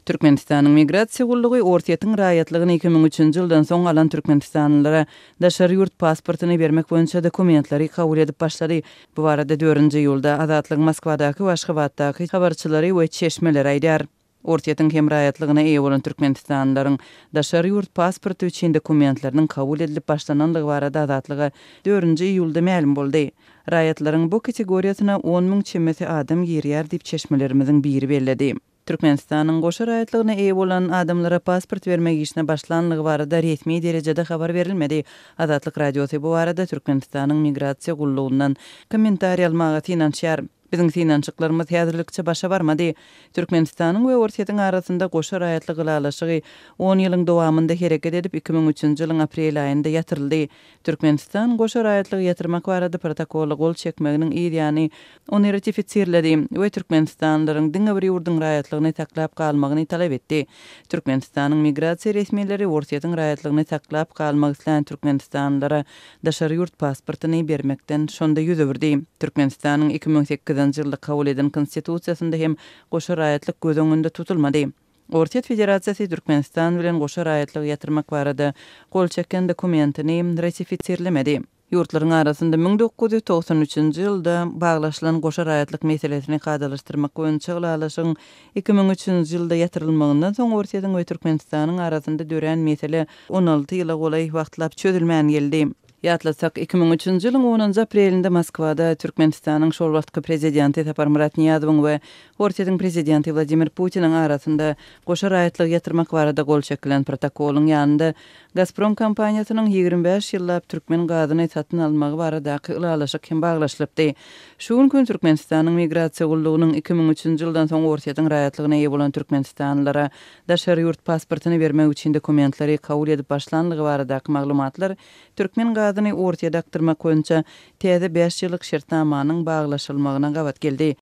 Türkmenistanyň migrasiýa gullugy ortaýatyň raýatlygyny 2003-nji ýyldan soň alan türkmenistanlylara daşary ýurt pasportyny bermek boýunça dokumentlary kabul edip başlady. Bu barada 4-nji ýylda Azatlyk Moskwadaky we Aşgabatdaky habarçylary we çeşmeler aýdar. Ortaýatyň hem raýatlygyna eýe bolan türkmenistanlylaryň daşary ýurt pasporty üçin dokumentlarynyň kabul edilip başlananlygy barada Azatlyga 4-nji ýylda ma'lum boldy. Raýatlaryň bu kategoriýasyna 10 000 çemesi adam girýär diýip çeşmelerimiziň biri belledi. Türkmenistanyň goşa raýatlygyna eýe bolan adamlara pasport bermek işine başlananlygy barada resmi derejede habar berilmedi. Azatlyk radiosy bu barada Türkmenistanyň migrasiýa gullugyndan kommentariýa almagy tinançýar. Biziň tinançyklarymyz häzirlikçe başa barmady. Türkmenistanyň we Ortaýatyň arasynda goşa raýatlyk gylalaşygy 10 ýylyň dowamında hereket edip 2003-nji ýylyň aprel aýynda ýatyryldy. Türkmenistan goşa raýatlygy ýatyrmak barada protokoly gol çekmeginiň ideýany ony ratifisirledi we türkmenistanlylaryň diňe bir ýurduň raýatlygyny taklap galmagyny talap etdi. Türkmenistanyň migrasiýa resmiýetleri Ortaýatyň raýatlygyny taklap galmak isleýän türkmenistanlylara daşary ýurt pasportyny bermekden şonda ýüze birdi. Türkmenistanyň 2008 ýylda kabul edilen konstitusiýasynda hem goşa raýatlyk göz öňünde tutulmady. Ortaýat Federasiýasy Türkmenistan bilen goşa raýatlygy ýatyrmak barada gol çeken dokumentini ratifisirlemedi. Ýurtlaryň arasynda 1993-nji ýylda baglaşylan goşa raýatlyk meselesini gadalaşdyrmak boýunça gylalaşygyň 2003-nji ýylda ýatyrylmagyndan soň Ortaýatyň we Türkmenistanyň arasynda dören mesele 16 ýyla golay wagtlap çözülmän geldi. Ýatlasak 2003-nji ýylyň 10-njy aprelinde Moskwada Türkmenistanyň şol wagtky prezidenti Tapar Murat Niýazowyň we Ortaýatyň prezidenti Vladimir Putiniň arasynda goşa raýatlygy ýatyrmak barada gol çekilen protokoluň ýanynda Gazprom kompaniýasynyň 25 ýyllap türkmen gazyny satyn almagy baradaky ulalaşyk hem baglaşlypdy. Şu gün Türkmenistanyň migrasiýa gullugynyň 2003-nji ýyldan soň Ortaýatyň raýatlygyna eýe bolan türkmenistanlylara daşary ýurt pasportyny bermek üçin dokumentlary kabul edip başlanlygy baradaky maglumatlar türkmen gazyny ortaýa daktyrmak boýunça täze 5 ýyllyk şertnamanyň baglaşylmagyna gabat geldi.